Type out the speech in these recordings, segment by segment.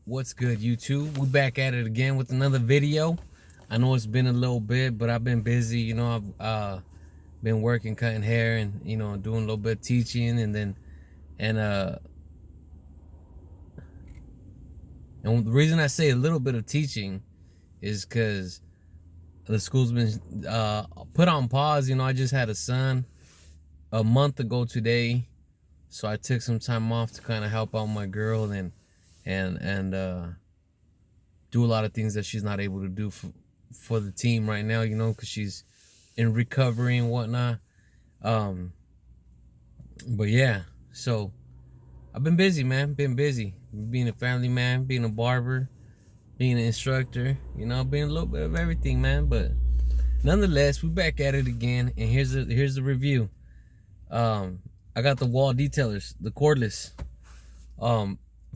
What's good, YouTube? We back at it again with another video. I know it's been a little bit, but I've been busy. I've been working, cutting hair, and doing a little bit of teaching, and and the reason I say a little bit of teaching is because the school's been put on pause. I just had a son a month ago today, so I took some time off to kind of help out my girl and do a lot of things that she's not able to do for the team right now, because she's in recovery and whatnot. But yeah, so I've been busy, man. Been busy being a family man, being a barber, being an instructor, being a little bit of everything, man. But nonetheless, we back at it again, and here's the review. I got the Wahl detailers, the cordless.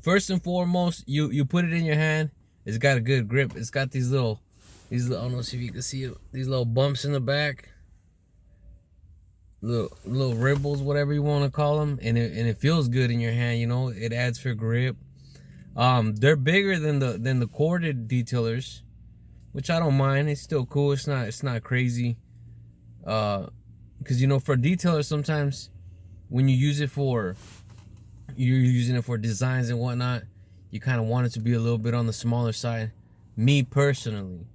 First and foremost, you put it in your hand. It's got a good grip. It's got these little I don't know if you can see it, these little bumps in the back, little ripples, whatever you want to call them, and it feels good in your hand. It adds for grip. They're bigger than the corded detailers, which I don't mind. It's still cool. It's not crazy. Because for detailers, sometimes when you're using it for designs and whatnot, you kind of want it to be a little bit on the smaller side, me personally,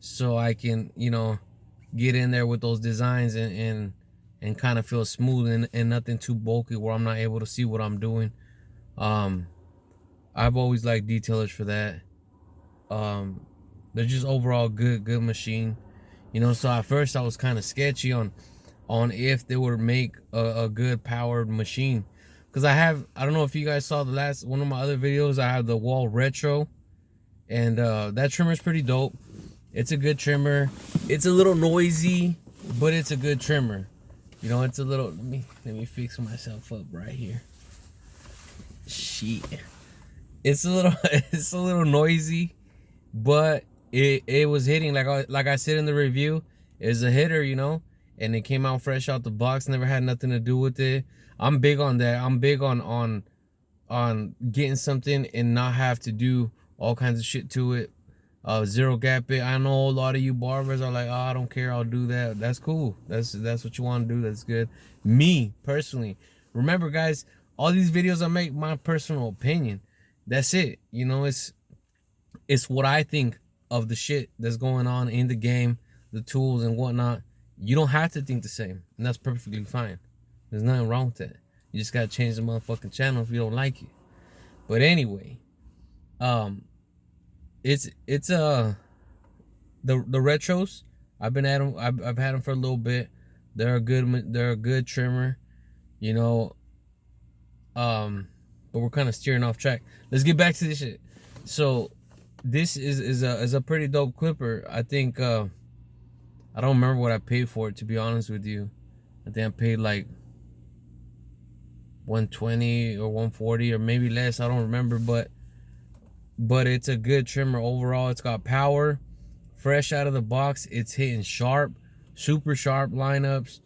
so I can get in there with those designs and kind of feel smooth and nothing too bulky where I'm not able to see what I'm doing. I've always liked detailers for that. They're just overall good machine. So at first I was kind of sketchy on if they would make a good powered machine, because I don't know if you guys saw the last one of my other videos. I have the Wahl Retro, and that trimmer is pretty dope. It's a good trimmer. It's a little noisy, but it's a good trimmer. It's a little, let me fix myself up right here. Shit. It's a little noisy, but it was hitting like I said in the review. It's a hitter, and it came out fresh out the box. Never had nothing to do with it. I'm big on that. I'm big on getting something and not have to do all kinds of shit to it. Zero gap it. I know a lot of you barbers are like, oh, I don't care, I'll do that. That's cool. That's what you want to do. That's good. Me personally, remember, guys, all these videos I make, my personal opinion. That's it. It's what I think of the shit that's going on in the game, the tools and whatnot. You don't have to think the same, and that's perfectly fine. There's nothing wrong with that. You just gotta change the motherfucking channel if you don't like it. But anyway, it's the retros. I've been at them. I've had them for a little bit. They're a good trimmer, but we're kind of steering off track. Let's get back to this shit. So this is a pretty dope clipper. I think I don't remember what I paid for it, to be honest with you. I think I paid like $120 or $140 or maybe less. I don't remember, but it's a good trimmer overall. It's got power, fresh out of the box. It's hitting sharp, super sharp lineups.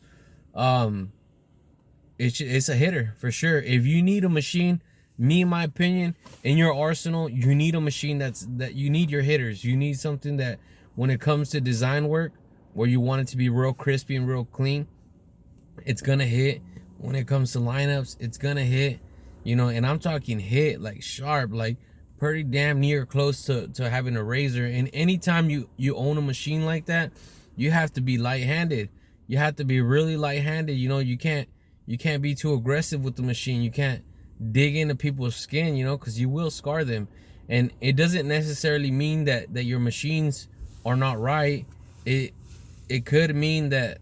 It's a hitter for sure. If you need a machine, in my opinion, in your arsenal, you need a machine that you need your hitters. You need something that when it comes to design work, where you want it to be real crispy and real clean, it's gonna hit. When it comes to lineups, it's gonna hit. And I'm talking hit like sharp, like pretty damn near close to having a razor. And anytime you own a machine like that, you have to be light-handed. You have to be really light-handed. You can't be too aggressive with the machine. You can't dig into people's skin, because you will scar them. And it doesn't necessarily mean that your machines are not right. It could mean that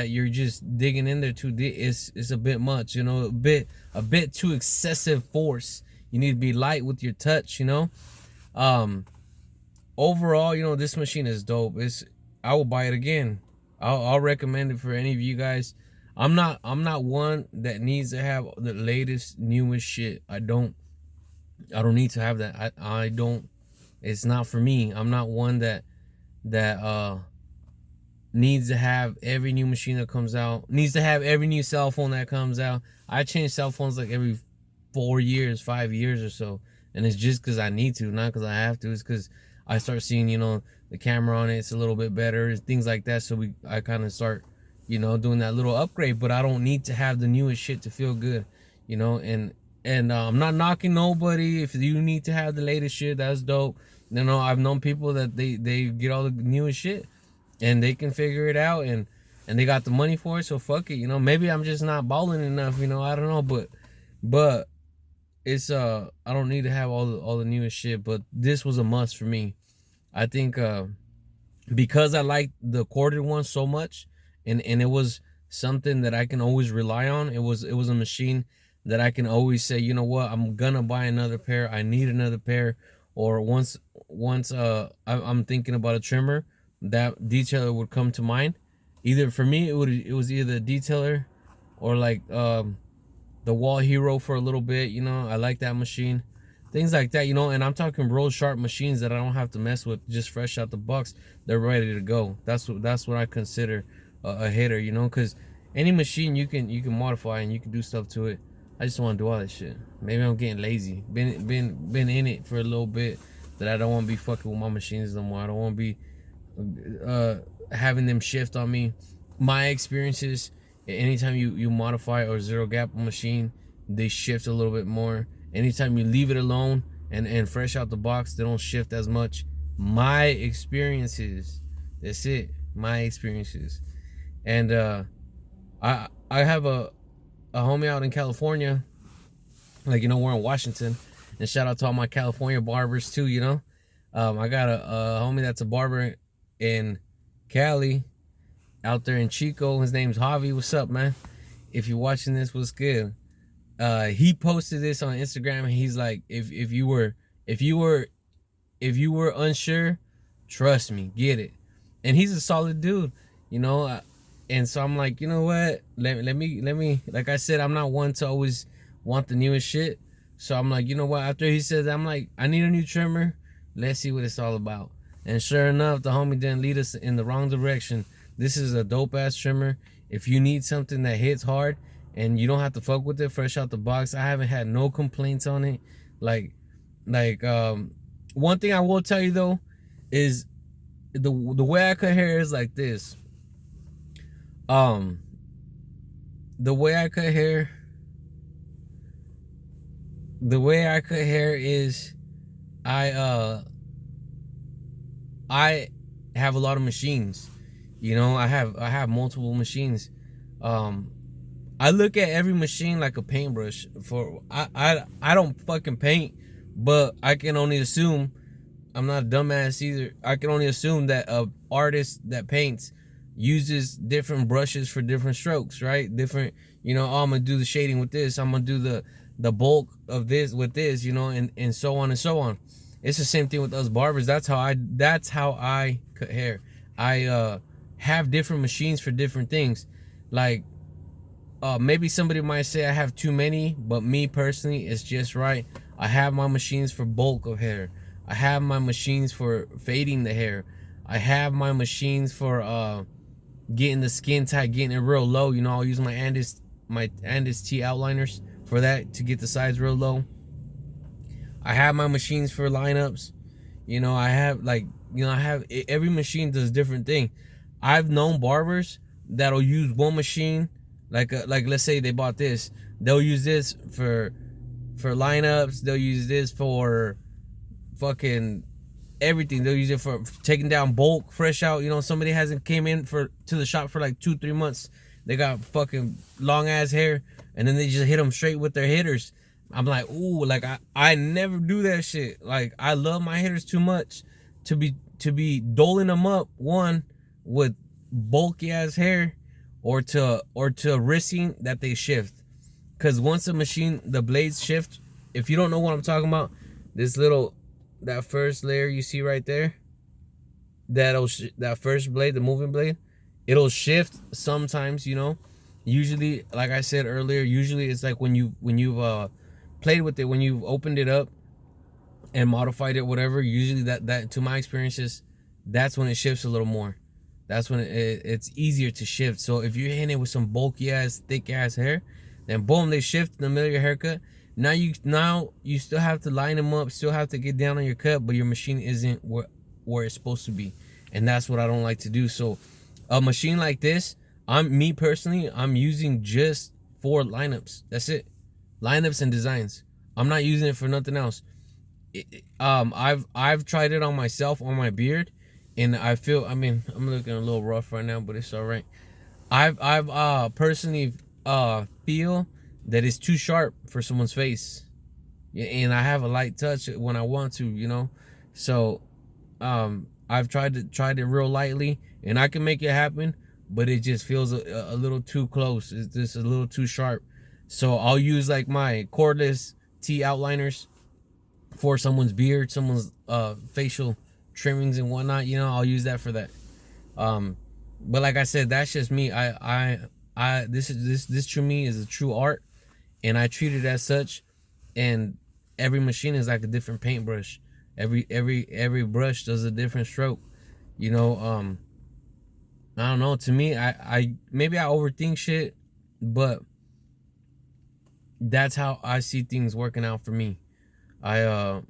you're just digging in there too deep. It's a bit much, a bit too excessive force. You need to be light with your touch, Overall, this machine is dope. I will buy it again. I'll recommend it for any of you guys. I'm not one that needs to have the latest, newest shit. I don't need to have that. I don't. It's not for me. I'm not one that needs to have every new machine that comes out, needs to have every new cell phone that comes out. I change cell phones like every 4 years, 5 years or so. and it's just because I need to, not because I have to. It's because I start seeing, the camera on it's a little bit better, things like that. So I kind of start, doing that little upgrade. But I don't need to have the newest shit to feel good, and I'm not knocking nobody. If you need to have the latest shit, that's dope. I've known people that they get all the newest shit, and they can figure it out, and they got the money for it. So fuck it, maybe I'm just not balling enough, I don't know. But it's I don't need to have all the newest shit, but this was a must for me. I think because I like the corded one so much, and it was something that I can always rely on. It was a machine that I can always say, you know what, I'm gonna buy another pair. I need another pair. Or once I'm thinking about a trimmer, that detailer would come to mind. Either for me, it was either a detailer or like the Wahl Hero for a little bit. I like that machine. Things like that, and I'm talking real sharp machines that I don't have to mess with, just fresh out the box. They're ready to go. That's what I consider a hitter, because any machine you can modify and you can do stuff to it. I just don't want to do all that shit. Maybe I'm getting lazy. Been in it for a little bit, that I don't want to be fucking with my machines no more. I don't want to be having them shift on me. My experiences, anytime you modify or zero gap a machine, they shift a little bit more. Anytime you leave it alone and fresh out the box, they don't shift as much. My experiences. That's it. My experiences. And I have a homie out in California. Like, we're in Washington. And shout out to all my California barbers too, I got a homie that's a barber in Cali, out there in Chico. His name's Javi. What's up, man? If you're watching this, what's good? He posted this on Instagram, and he's like, if you were unsure, trust me, get it. And he's a solid dude, and so I'm like, you know what? Let me. Like I said, I'm not one to always want the newest shit. So I'm like, you know what? After he said that, I'm like, I need a new trimmer. Let's see what it's all about. And sure enough, the homie didn't lead us in the wrong direction. This is a dope ass trimmer. If you need something that hits hard and you don't have to fuck with it fresh out the box, I haven't had no complaints on it. Like one thing I will tell you though is the way I cut hair is like this. The way I cut hair is I have a lot of machines. I have multiple machines. I look at every machine like a paintbrush. I don't fucking paint, but I can only assume, I'm not a dumbass either. I can only assume that a artist that paints uses different brushes for different strokes, right? Different, oh, I'm gonna do the shading with this. I'm gonna do the bulk of this with this, and so on and so on. It's the same thing with us barbers. That's how I cut hair. I have different machines for different things. Like maybe somebody might say I have too many, but me personally, it's just right. I have my machines for bulk of hair. I have my machines for fading the hair. I have my machines for getting the skin tight, getting it real low. I'll use my Andis T outliners for that, to get the sides real low. I have my machines for lineups. I have every machine does different thing. I've known barbers that'll use one machine, like let's say they bought this, they'll use this for lineups, they'll use this for fucking everything. They'll use it for taking down bulk, fresh out. Somebody hasn't came in to the shop for like 2-3 months. They got fucking long ass hair, and then they just hit them straight with their hitters. I'm like, ooh, like I never do that shit. Like, I love my hitters too much to be doling them up, one, with bulky ass hair, or to risking that they shift. Because once the machine, the blades shift, if you don't know what I'm talking about, that first layer you see right there, that first blade, the moving blade, it'll shift sometimes. Usually, like I said earlier, usually it's like when you've played with it, when you've opened it up and modified it, whatever. Usually that to my experiences, that's when it shifts a little more. That's when it's easier to shift. So if you're hitting it with some bulky ass, thick ass hair, then boom, they shift in the middle of your haircut. Now you still have to line them up, still have to get down on your cut, but your machine isn't where it's supposed to be, and that's what I don't like to do. So a machine like this, me personally, I'm using just for lineups. That's it, lineups and designs. I'm not using it for nothing else. I've tried it on myself, on my beard, and I feel, I mean, I'm looking a little rough right now, but it's all right. I've personally feel that it's too sharp for someone's face, and I have a light touch when I want to, So I've tried it real lightly, and I can make it happen, but it just feels a little too close. It's just a little too sharp. So I'll use like my cordless T outliners for someone's beard, someone's facial trimmings and whatnot. I'll use that for that. But like I said, that's just me. This to me is a true art, and I treat it as such. And every machine is like a different paintbrush. Every brush does a different stroke. I don't know. To me, I maybe I overthink shit, but that's how I see things working out for me. I'll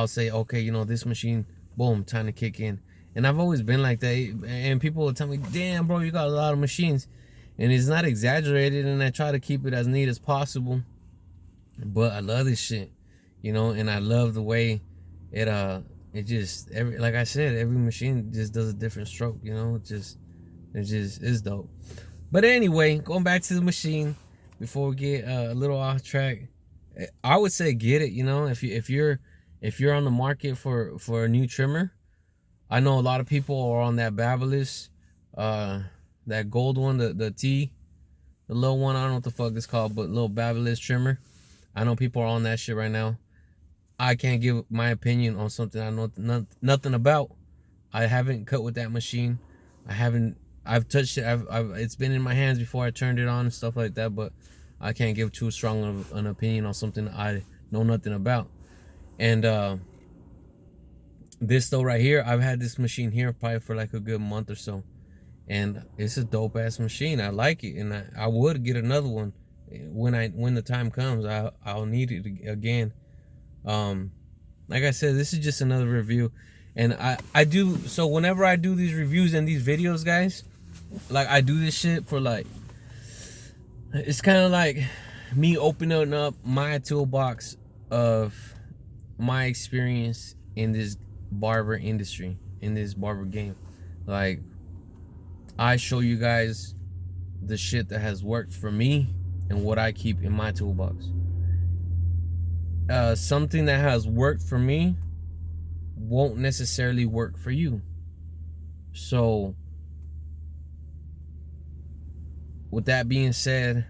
say, okay, this machine, boom, time to kick in. And I've always been like that. And people will tell me, damn, bro, you got a lot of machines. And it's not exaggerated, and I try to keep it as neat as possible. But I love this shit, and I love the way it just, like I said, every machine just does a different stroke, it just is dope. But anyway, going back to the machine before we get a little off track, I would say get it. If you're on the market for a new trimmer, I know a lot of people are on that barbers, that gold one, the T, the little one. I don't know what the fuck it's called, but little barbers trimmer. I know people are on that shit right now. I can't give my opinion on something I know nothing about. I haven't cut with that machine. I've touched it. It's been in my hands before I turned it on and stuff like that, but I can't give too strong of an opinion on something I know nothing about. And this though right here, I've had this machine here probably for like a good month or so, and it's a dope ass machine. I like it, and I would get another one when the time comes. I'll need it again. Like I said, this is just another review, and I do, so whenever I do these reviews and these videos, guys, like I do this shit for like, it's kind of like me opening up my toolbox of my experience in this barber industry, in this barber game. Like, I show you guys the shit that has worked for me and what I keep in my toolbox. Something that has worked for me won't necessarily work for you. So with that being said,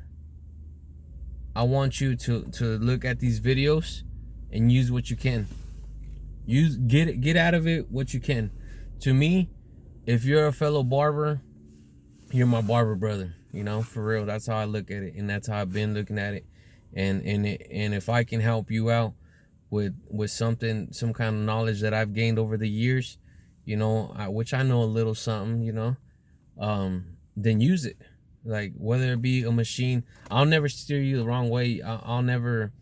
I want you to look at these videos and use what you can. Get out of it what you can. To me, if you're a fellow barber, you're my barber brother. For real. That's how I look at it, and that's how I've been looking at it. And if I can help you out with something, some kind of knowledge that I've gained over the years, which I know a little something, then use it. Like, whether it be a machine, I'll never steer you the wrong way. I'll never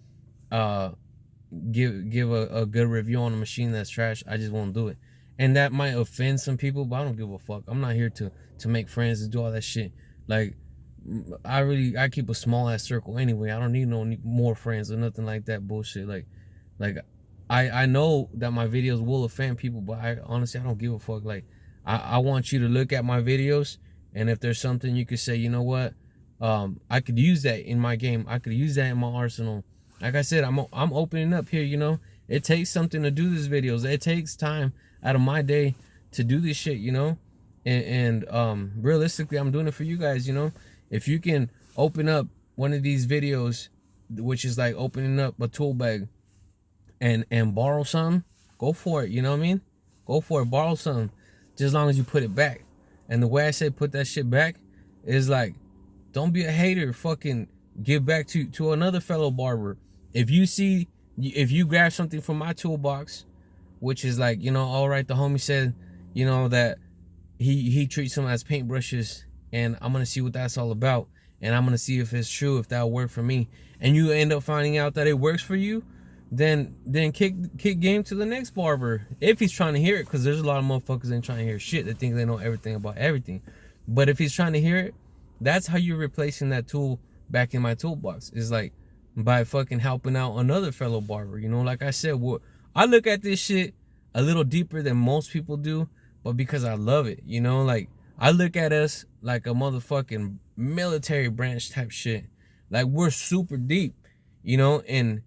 give a good review on a machine that's trash. I just won't do it. And that might offend some people, but I don't give a fuck. I'm not here to make friends and do all that shit. Like, I keep a small ass circle anyway. I don't need no more friends or nothing like that bullshit. Like I know that my videos will offend people, but honestly I don't give a fuck. Like, I want you to look at my videos, and if there's something you could say, you know what, I could use that in my game. I could use that in my arsenal. Like I said, I'm opening up here. It takes something to do these videos. It takes time out of my day to do this shit. And realistically, I'm doing it for you guys. If you can open up one of these videos, which is like opening up a tool bag and borrow some, go for it. You know what I mean? Go for it. Borrow some, just as long as you put it back. And the way I say put that shit back is like, don't be a hater. Fucking give back to another fellow barber. If you grab something from my toolbox, which is like, all right, the homie said, that he treats them as paintbrushes, and I'm gonna see what that's all about. and I'm gonna see if it's true, if that'll work for me. And you end up finding out that it works for you, then kick game to the next barber if he's trying to hear it, because there's a lot of motherfuckers ain't trying to hear shit. They think they know everything about everything. But if he's trying to hear it, that's how you're replacing that tool back in my toolbox. Is like by fucking helping out another fellow barber. You know, like I said, I look at this shit a little deeper than most people do, but because I love it. You know, like I look at us like a motherfucking military branch type shit. Like we're super deep, you know, and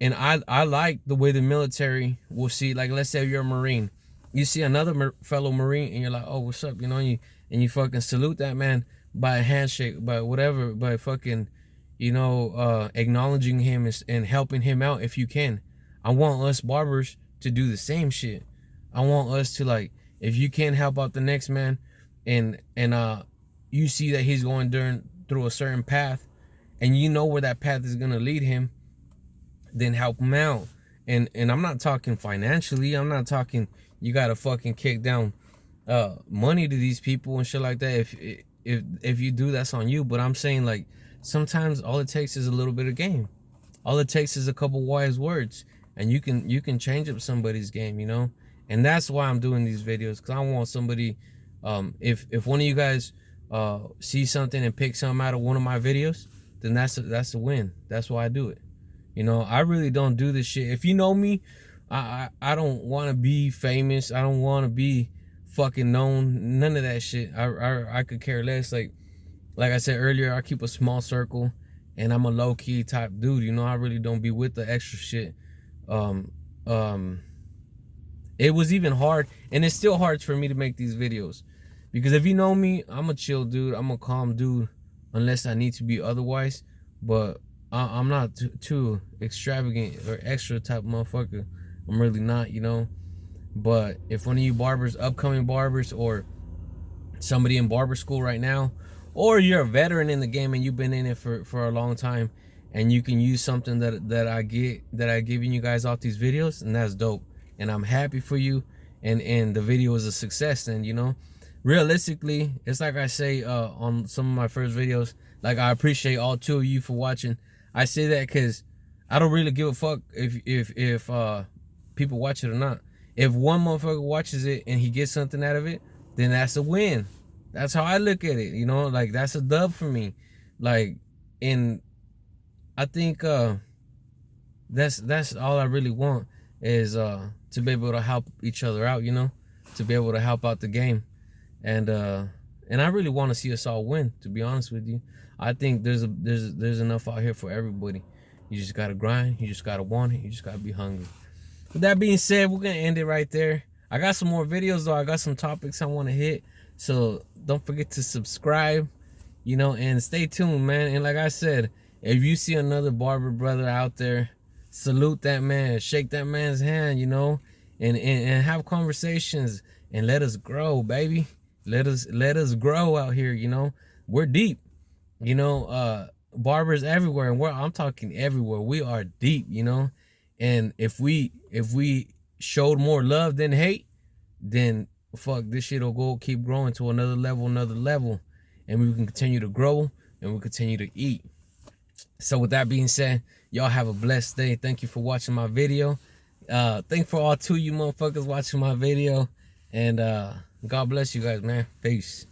I like the way the military will see, like, let's say you're a Marine. You see another fellow Marine and you're like, oh, what's up? You know, and you fucking salute that man by a handshake, by whatever, by fucking, you know, acknowledging him and helping him out if you can. I want us barbers to do the same shit. I want us to, like, if you can help out the next man and you see that he's going through a certain path and you know where that path is going to lead him, then help him out. And I'm not talking financially. I'm not talking you gotta fucking kick down money to these people and shit like that. If you do, that's on you. But I'm saying, like, sometimes all it takes is a little bit of game. All it takes is a couple wise words, and you can change up somebody's game, you know. And that's why I'm doing these videos, because I want somebody, if one of you guys see something and pick something out of one of my videos, then that's a win. That's why I do it. You know, I really don't do this shit. If you know me, I don't want to be famous. I don't want to be fucking known. None of that shit. I could care less. Like I said earlier, I keep a small circle, and I'm a low key type dude. You know, I really don't be with the extra shit. It was even hard, and it's still hard for me to make these videos, because if you know me, I'm a chill dude. I'm a calm dude, unless I need to be otherwise. But I'm not too extravagant or extra type motherfucker. I'm really not, you know. But if one of you barbers, upcoming barbers, or somebody in barber school right now, or you're a veteran in the game and you've been in it for a long time, and you can use something that I giving you guys off these videos, and that's dope. And I'm happy for you, and the video is a success. And, you know, realistically, it's like I say on some of my first videos, like, I appreciate all 2 of you for watching. I say that because I don't really give a fuck if people watch it or not. If one motherfucker watches it and he gets something out of it, then that's a win. That's how I look at it, you know. Like, that's a dub for me. Like, and I think that's all I really want, is to be able to help each other out, you know, to be able to help out the game. And I really want to see us all win, to be honest with you. I think there's enough out here for everybody. You just gotta grind. You just gotta want it. You just gotta be hungry. With that being said, we're gonna end it right there. I got some more videos though. I got some topics I want to hit. So don't forget to subscribe, you know, and stay tuned, man. And like I said, if you see another barber brother out there, salute that man, shake that man's hand, you know, and have conversations, and let us grow, baby. Let us grow out here, you know. We're deep. You know, barbers everywhere, and I'm talking everywhere. We are deep, you know. And if we showed more love than hate, then fuck, this shit'll keep growing to another level, and we can continue to grow, and we continue to eat. So with that being said, y'all have a blessed day. Thank you for watching my video. Thank for all 2 of you motherfuckers watching my video, and God bless you guys, man. Peace.